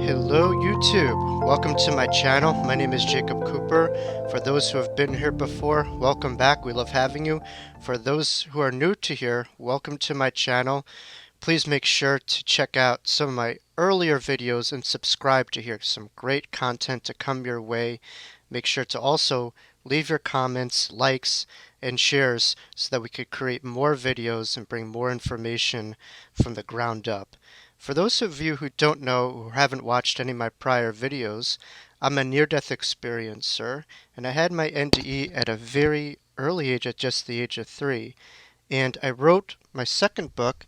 Hello YouTube, welcome to my channel. My name is Jacob Cooper. For those who have been here before, welcome back. We love having you. For those who are new to here, welcome to my channel. Please make sure to check out some of my earlier videos and subscribe to hear some great content to come your way. Make sure to also leave your comments, likes, and shares so that we could create more videos and bring more information from the ground up. For those of you who don't know or haven't watched any of my prior videos, I'm a near-death experiencer, and I had my NDE at a very early age, at just the age of 3. And I wrote my second book,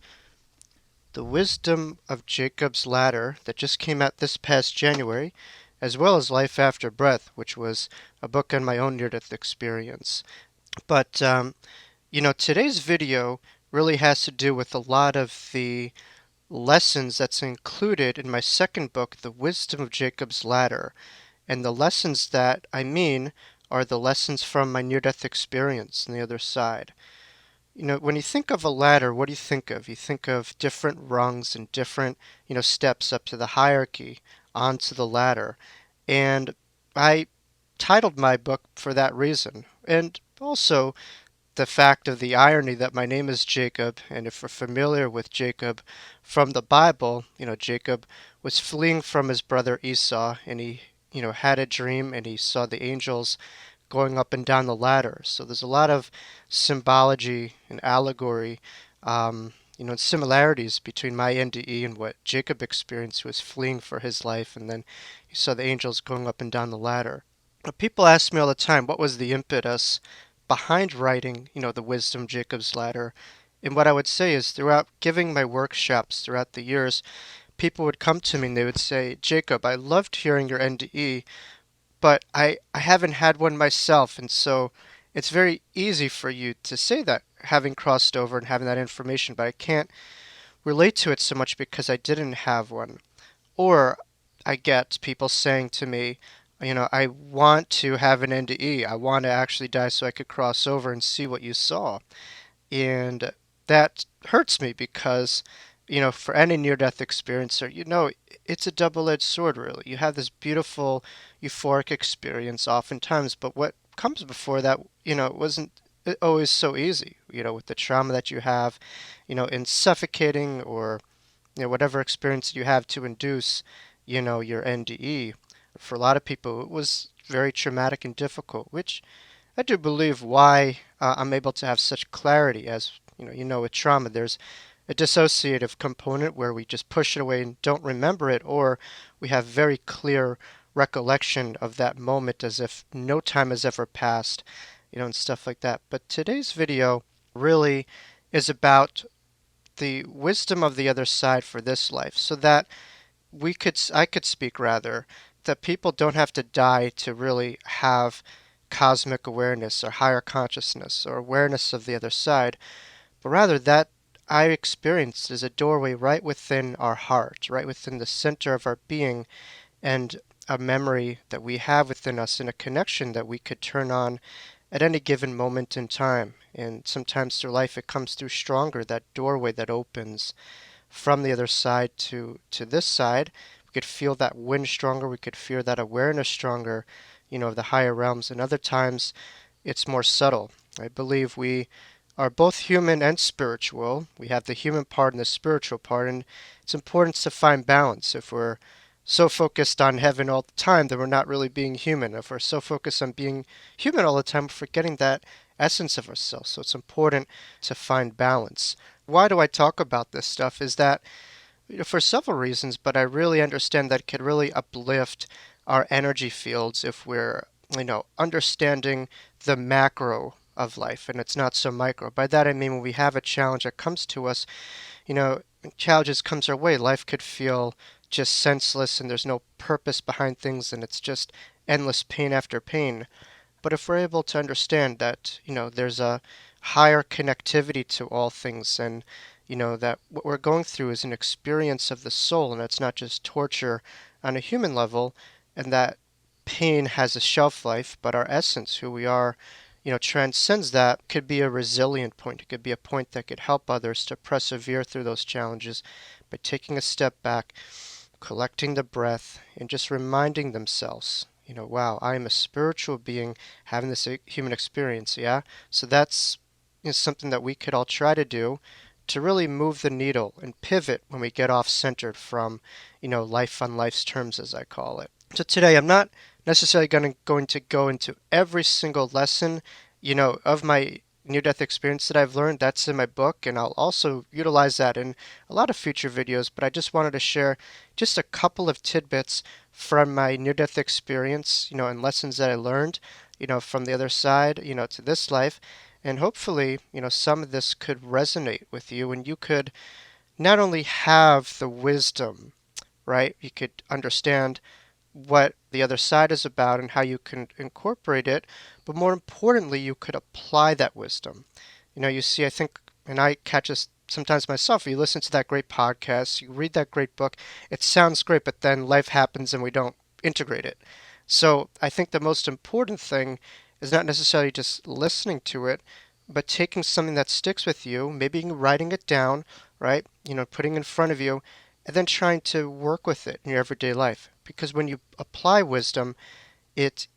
The Wisdom of Jacob's Ladder, that just came out this past January, as well as Life After Breath, which was a book on my own near-death experience. But, today's video really has to do with a lot of the lessons that's included in my second book, The Wisdom of Jacob's Ladder. And the lessons that I mean are the lessons from my near-death experience on the other side. When you think of a ladder, what do you think of? You think of different rungs and different, steps up to the hierarchy onto the ladder. And I titled my book for that reason. And also the fact of the irony that my name is Jacob, and if we're familiar with Jacob from the Bible, Jacob was fleeing from his brother Esau, and he, had a dream, and he saw the angels going up and down the ladder. So there's a lot of symbology and allegory, and similarities between my NDE and what Jacob experienced, who was fleeing for his life, and then he saw the angels going up and down the ladder. People ask me all the time, what was the impetus behind writing, the Wisdom Jacob's Ladder? And what I would say is, throughout giving my workshops throughout the years, people would come to me and they would say, Jacob, I loved hearing your NDE, but I haven't had one myself, and so it's very easy for you to say that, having crossed over and having that information, but I can't relate to it so much because I didn't have one. Or I get people saying to me, I want to have an NDE. I want to actually die so I could cross over and see what you saw. And that hurts me because, for any near-death experiencer, it's a double-edged sword, really. You have this beautiful, euphoric experience oftentimes, but what comes before that, it wasn't always so easy, with the trauma that you have, in suffocating or, whatever experience you have to induce, your NDE. For a lot of people, it was very traumatic and difficult, which I do believe why I'm able to have such clarity. As with trauma, there's a dissociative component where we just push it away and don't remember it, or we have very clear recollection of that moment as if no time has ever passed, and stuff like that. But today's video really is about the wisdom of the other side for this life, so that I could speak rather, that people don't have to die to really have cosmic awareness or higher consciousness or awareness of the other side, but rather that I experienced is a doorway right within our heart, right within the center of our being, and a memory that we have within us and a connection that we could turn on at any given moment in time. And sometimes through life it comes through stronger, that doorway that opens from the other side to this side. We could feel that wind stronger, we could feel that awareness stronger, of the higher realms. And other times it's more subtle. I believe we are both human and spiritual. We have the human part and the spiritual part, and it's important to find balance. If we're so focused on heaven all the time, then we're not really being human. If we're so focused on being human all the time, we're forgetting that essence of ourselves. So it's important to find balance. Why do I talk about this stuff? Is that, for several reasons, but I really understand that it could really uplift our energy fields if we're, understanding the macro of life, and it's not so micro. By that I mean, when we have a challenge that comes to us, challenges comes our way, life could feel just senseless and there's no purpose behind things, and it's just endless pain after pain. But if we're able to understand that, there's a higher connectivity to all things, and, that what we're going through is an experience of the soul, and it's not just torture on a human level, and that pain has a shelf life, but our essence, who we are, transcends that, could be a resilient point. It could be a point that could help others to persevere through those challenges by taking a step back, collecting the breath, and just reminding themselves, wow, I am a spiritual being having this human experience, yeah? So that's something that we could all try to do to really move the needle and pivot when we get off centered from, life on life's terms, as I call it. So today I'm not necessarily going to go into every single lesson, of my near-death experience that I've learned. That's in my book, and I'll also utilize that in a lot of future videos. But I just wanted to share just a couple of tidbits from my near-death experience, and lessons that I learned, from the other side, to this life. And hopefully, some of this could resonate with you, and you could not only have the wisdom, right? You could understand what the other side is about and how you can incorporate it, but more importantly, you could apply that wisdom. You see, I think, and I catch this sometimes myself, you listen to that great podcast, you read that great book, it sounds great, but then life happens and we don't integrate it. So I think the most important thing is not necessarily just listening to it, but taking something that sticks with you, maybe writing it down, right? Putting it in front of you, and then trying to work with it in your everyday life. Because when you apply wisdom, it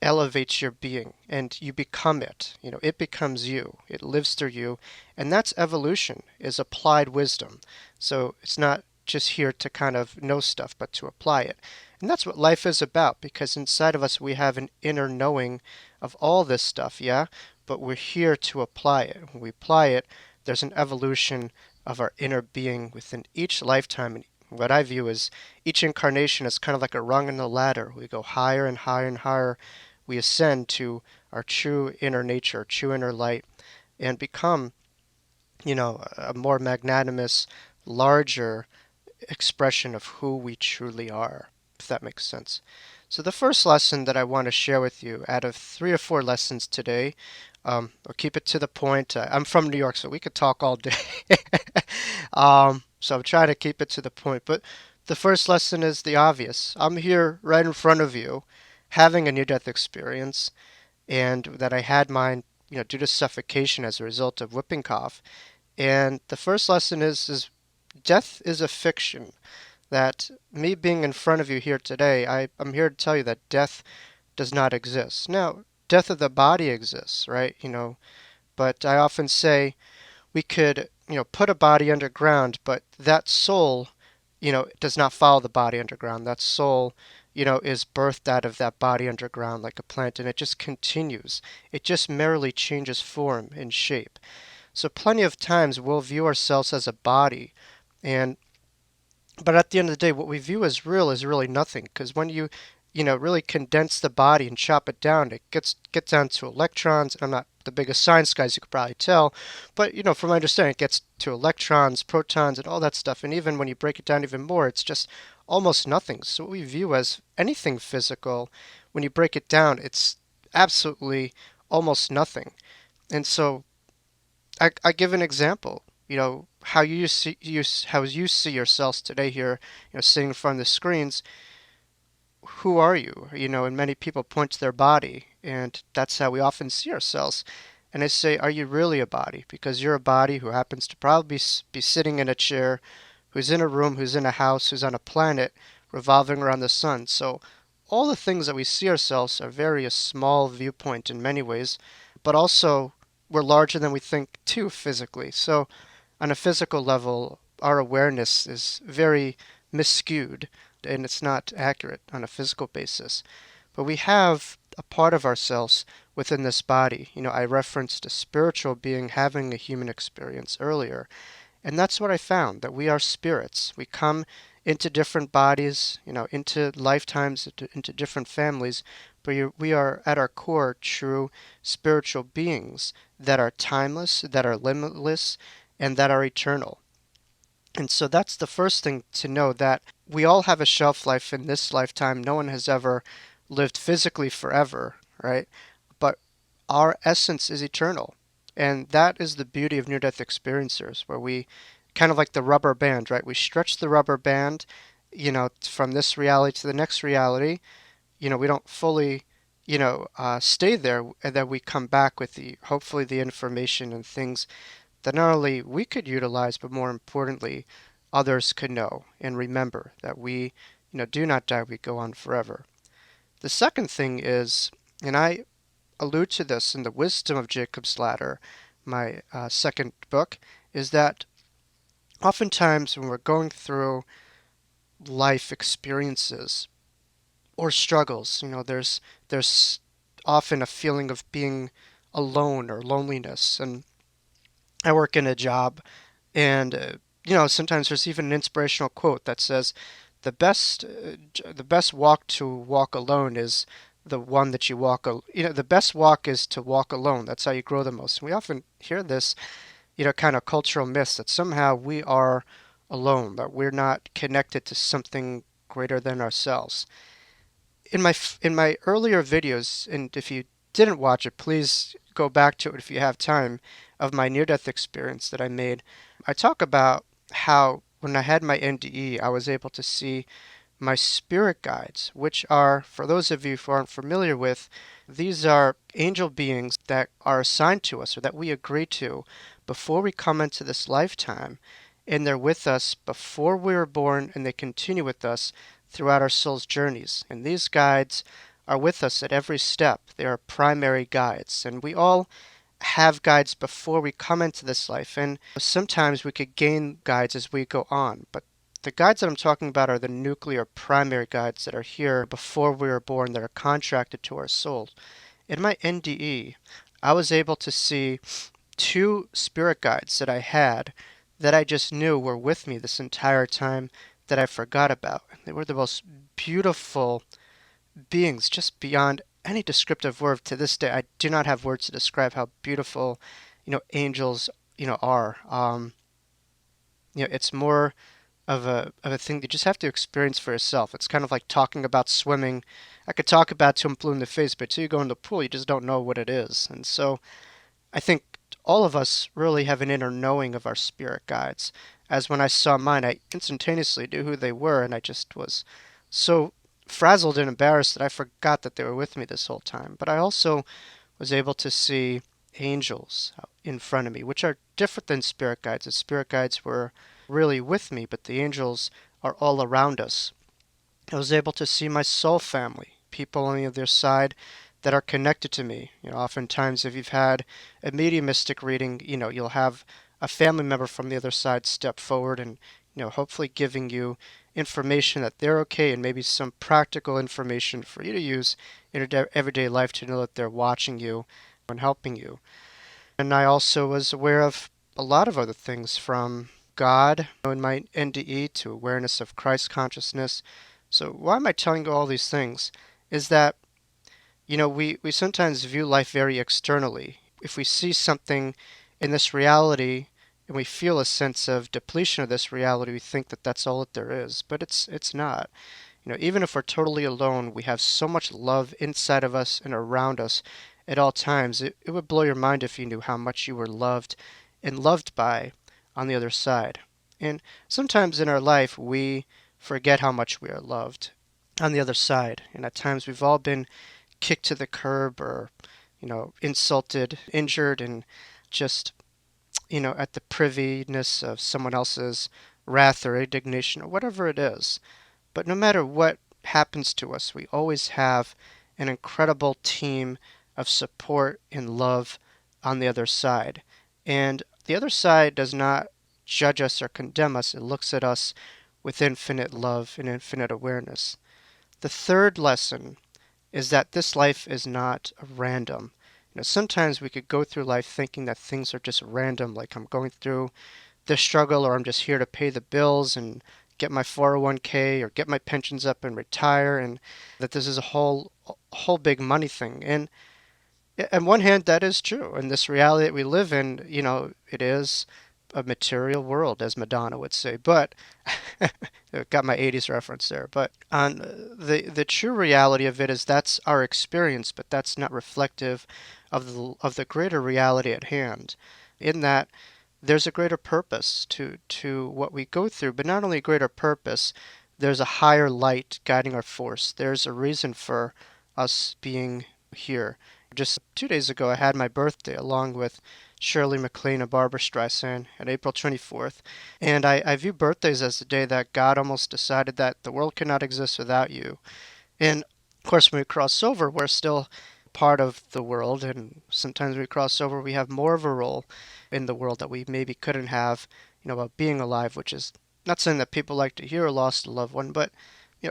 elevates your being and you become it. It becomes you. It lives through you. And that's evolution, is applied wisdom. So it's not just here to kind of know stuff, but to apply it. And that's what life is about, because inside of us we have an inner knowing of all this stuff, yeah? But we're here to apply it. When we apply it, there's an evolution of our inner being within each lifetime. And what I view as each incarnation is kind of like a rung in the ladder. We go higher and higher and higher. We ascend to our true inner nature, true inner light, and become, a more magnanimous, larger expression of who we truly are, if that makes sense. So the first lesson that I want to share with you out of 3 or 4 lessons today, or keep it to the point. I'm from New York, so we could talk all day. So I'm trying to keep it to the point. But the first lesson is the obvious. I'm here right in front of you, having a near-death experience, and that I had mine, due to suffocation as a result of whooping cough. And the first lesson is death is a fiction. That me being in front of you here today, I'm here to tell you that death does not exist. Now, death of the body exists, right? But I often say we could, put a body underground, but that soul, does not follow the body underground. That soul, is birthed out of that body underground like a plant, and it just continues. It just merely changes form and shape. So plenty of times we'll view ourselves as a body, and but at the end of the day, what we view as real is really nothing. Because when you really condense the body and chop it down, it gets down to electrons. And I'm not the biggest science guy, as you could probably tell, but from my understanding, it gets to electrons, protons, and all that stuff. And even when you break it down even more, it's just almost nothing. So what we view as anything physical, when you break it down, it's absolutely almost nothing. And so I give an example. How how you see yourselves today here, sitting in front of the screens. Who are you? And many people point to their body, and that's how we often see ourselves. And I say, are you really a body? Because you're a body who happens to probably be sitting in a chair, who's in a room, who's in a house, who's on a planet revolving around the sun. So all the things that we see ourselves are very a small viewpoint in many ways, but also we're larger than we think too physically. So on a physical level, our awareness is very miscued and it's not accurate on a physical basis. But we have a part of ourselves within this body. I referenced a spiritual being having a human experience earlier. And that's what I found, that we are spirits. We come into different bodies, into lifetimes, into different families, but we are at our core true spiritual beings that are timeless, that are limitless, and that are eternal. And so that's the first thing to know, that we all have a shelf life in this lifetime. No one has ever lived physically forever, right? But our essence is eternal. And that is the beauty of near death experiencers, where we kind of like the rubber band, right? We stretch the rubber band, from this reality to the next reality. We don't fully, stay there, and then we come back with hopefully the information and things that not only we could utilize, but more importantly, others could know and remember that we, do not die, we go on forever. The second thing is, and I allude to this in The Wisdom of Jacob's Ladder, my second book, is that oftentimes when we're going through life experiences or struggles, there's often a feeling of being alone or loneliness. And I work in a job, and sometimes there's even an inspirational quote that says, the best walk to walk alone is the one that you walk. The best walk is to walk alone. That's how you grow the most. And we often hear this, kind of cultural myths that somehow we are alone, that we're not connected to something greater than ourselves. In my earlier videos, and if you didn't watch it, please go back to it if you have time, of my near-death experience that I made. I talk about how when I had my NDE, I was able to see my spirit guides, which are, for those of you who aren't familiar with, these are angel beings that are assigned to us or that we agree to before we come into this lifetime. And they're with us before we were born, and they continue with us throughout our soul's journeys. And these guides are with us at every step. They are primary guides. And we all have guides before we come into this life. And sometimes we could gain guides as we go on. But the guides that I'm talking about are the nuclear primary guides that are here before we were born, that are contracted to our soul. In my NDE, I was able to see two spirit guides that I had that I just knew were with me this entire time that I forgot about. They were the most beautiful beings, just beyond any descriptive word. To this day, I do not have words to describe how beautiful, angels, are. It's more of a thing that you just have to experience for yourself. It's kind of like talking about swimming. I could talk about till I'm blue in the face, but till you go in the pool, you just don't know what it is. And so I think all of us really have an inner knowing of our spirit guides. As when I saw mine, I instantaneously knew who they were, and I just was so frazzled and embarrassed that I forgot that they were with me this whole time. But I also was able to see angels in front of me, which are different than spirit guides. The spirit guides were really with me, but the angels are all around us. I was able to see my soul family, people on the other side that are connected to me. Oftentimes if you've had a mediumistic reading, you'll have a family member from the other side step forward and, hopefully giving you information that they're okay, and maybe some practical information for you to use in your everyday life to know that they're watching you and helping you. And I also was aware of a lot of other things, from God in my NDE to awareness of Christ consciousness. So why am I telling you all these things? Is that, we sometimes view life very externally. If we see something in this reality and we feel a sense of depletion of this reality, we think that that's all that there is. But it's not. Even if we're totally alone, we have so much love inside of us and around us at all times. It would blow your mind if you knew how much you were loved and loved by on the other side. And sometimes in our life, we forget how much we are loved on the other side. And at times, we've all been kicked to the curb or, insulted, injured, and just, at the privyness of someone else's wrath or indignation or whatever it is. But no matter what happens to us, we always have an incredible team of support and love on the other side. And the other side does not judge us or condemn us. It looks at us with infinite love and infinite awareness. The third lesson is that this life is not random. Sometimes we could go through life thinking that things are just random, like I'm going through this struggle, or I'm just here to pay the bills and get my 401k or get my pensions up and retire, and that this is a whole big money thing. And on one hand, that is true. In this reality that we live in, it is a material world, as Madonna would say. But got my 80s reference there. But on the true reality of it is that's our experience, but that's not reflective of the greater reality at hand. In that there's a greater purpose to what we go through, but not only a greater purpose, there's a higher light guiding our force. There's a reason for us being here. Just 2 days ago, I had my birthday along with Shirley MacLaine and Barbara Streisand on April 24th. And I view birthdays as the day that God almost decided that the world cannot exist without you. And of course, when we cross over, we're still part of the world. And sometimes when we cross over, we have more of a role in the world that we maybe couldn't have, about being alive, which is not something that people like to hear or lost a loved one. But,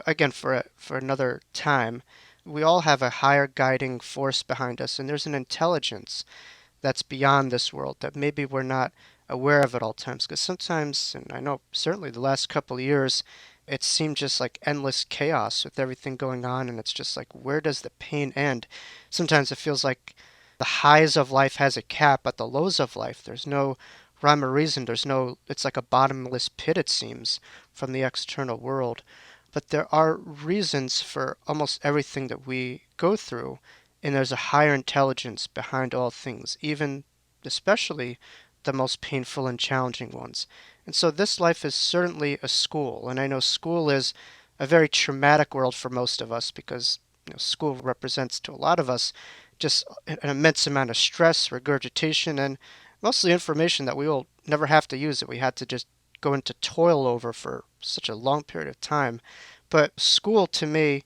again, for another time, we all have a higher guiding force behind us, and there's an intelligence that's beyond this world that maybe we're not aware of at all times. Because sometimes, and I know certainly the last couple of years, it seemed just like endless chaos with everything going on, and it's just like, where does the pain end? Sometimes it feels like the highs of life has a cap, but the lows of life, there's no rhyme or reason. There's no, it's like a bottomless pit, it seems, from the external world. But there are reasons for almost everything that we go through, and there's a higher intelligence behind all things, even especially the most painful and challenging ones. And so this life is certainly a school, and I know school is a very traumatic world for most of us because school represents to a lot of us just an immense amount of stress, regurgitation, and mostly information that we will never have to use, that we had to just go into toil over for such a long period of time. But school to me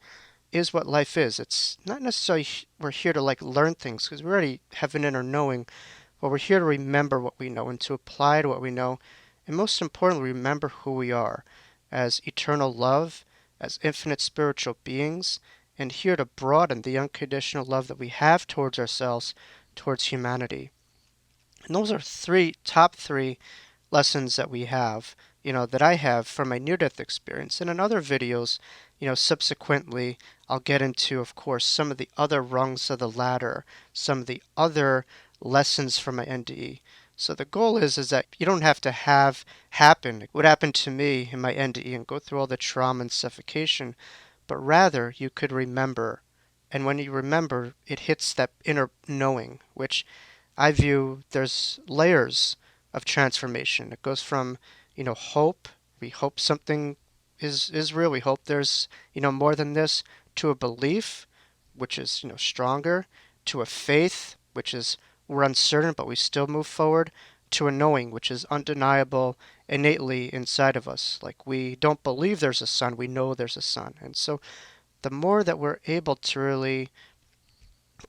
is what life is. It's not necessarily we're here to like learn things because we already have an inner knowing, but we're here to remember what we know and to apply to what we know, and most importantly, remember who we are as eternal love, as infinite spiritual beings, and here to broaden the unconditional love that we have towards ourselves, towards humanity. And those are top three lessons that we have, that I have from my near-death experience. And in other videos, subsequently, I'll get into, of course, some of the other rungs of the ladder, some of the other lessons from my NDE. So the goal is that you don't have to have happen what happened to me in my NDE and go through all the trauma and suffocation, but rather you could remember. And when you remember, it hits that inner knowing, which I view there's layers of transformation. It goes from, hope. We hope something is real. We hope there's, more than this, to a belief, which is, stronger, to a faith, which is we're uncertain, but we still move forward, to a knowing, which is undeniable, innately inside of us. Like we don't believe there's a sun, we know there's a sun. And so the more that we're able to really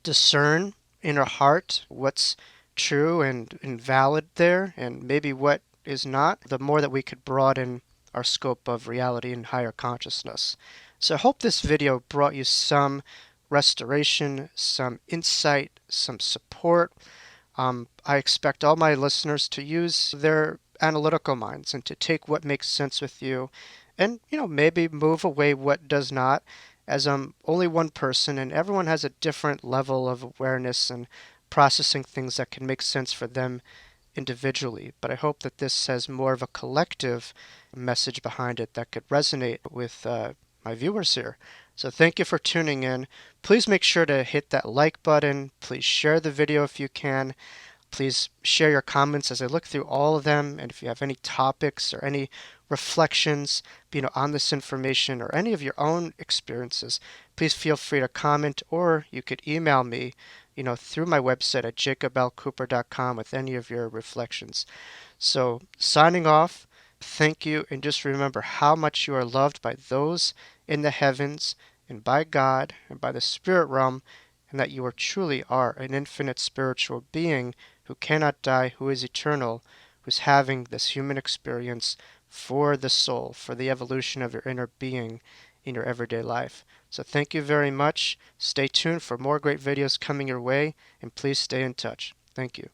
discern in our heart what's true and valid there and maybe what is not, the more that we could broaden our scope of reality and higher consciousness. So I hope this video brought you some restoration, some insight, some support. I expect all my listeners to use their analytical minds and to take what makes sense with you and, maybe move away what does not, as I'm only one person and everyone has a different level of awareness and processing things that can make sense for them individually. But I hope that this has more of a collective message behind it that could resonate with my viewers here. So thank you for tuning in. Please make sure to hit that like button. Please share the video if you can. Please share your comments as I look through all of them. And if you have any topics or any reflections, on this information or any of your own experiences, please feel free to comment, or you could email me, through my website at jacobLcooper.com with any of your reflections. So signing off, thank you, and just remember how much you are loved by those in the heavens and by God and by the spirit realm, and that you truly are an infinite spiritual being who cannot die, who is eternal, who's having this human experience for the soul, for the evolution of your inner being in your everyday life. So thank you very much. Stay tuned for more great videos coming your way, and please stay in touch. Thank you.